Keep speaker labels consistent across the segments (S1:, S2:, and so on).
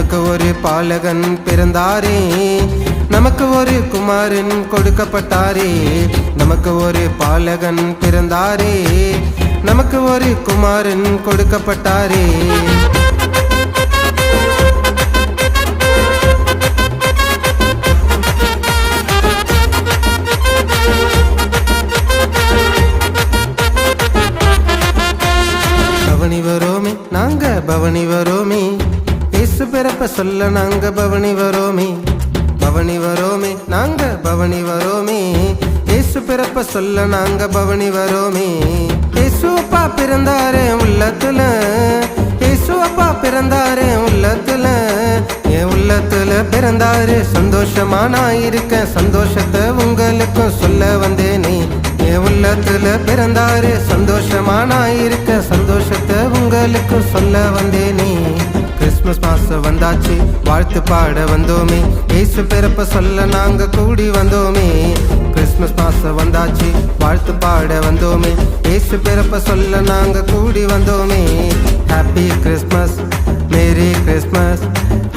S1: நமக்கு ஒரு பாலகன் பிறந்தாரே, நமக்கு ஒரு குமாரன் கொடுக்கப்பட்டாரே. நமக்கு ஒரு பாலகன் பிறந்தாரே, நமக்கு ஒரு குமாரன் கொடுக்கப்பட்டாரே. பவனி வரோமே, நாங்க பவனி வரோமே, இயேசு பிறப்ப சொல்ல நாங்க பவனி வரோமே. பவனி வரோமே, நாங்க பவனி வரோமே, இயேசு பிறப்ப சொல்ல நாங்க பவனி வரோமே. இயேசு அப்பா பிறந்தாரே உள்ளத்துல, இயேசு அப்பா பிறந்தாரே உள்ளத்துல, என் உள்ளத்துல பிறந்தாரு. சந்தோஷமா நான் இருக்கேன், சந்தோஷத்தை உங்களுக்கும் சொல்ல வந்தேனே. என் உள்ளத்துல பிறந்தாரு, சந்தோஷமா நான் இருக்க, சந்தோஷத்தை உங்களுக்கு சொல்ல வந்தேனே. கிறிஸ்மஸ் மாசம் வந்தாச்சு, வாழ்த்து பாட வந்தோமே, இயேசு பிறப்ப சொல்ல நாங்க கூடி வந்தோமே. கிறிஸ்மஸ் மாசம் வந்தாச்சு, வாழ்த்து பாட வந்தோமே, இயேசு பிறப்ப சொல்ல நாங்க கூடி வந்தோமே. Happy Christmas, merry Christmas,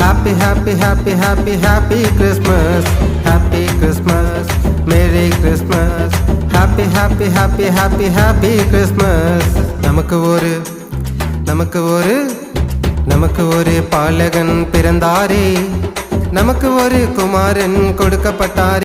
S1: happy happy happy happy happy Christmas. Happy Christmas, merry Christmas, happy happy happy happy happy Christmas. நமக்கு ஒரு பாலகன் பிறந்தாரே, நமக்கு ஒரு குமாரன் கொடுக்கப்பட்டாரே.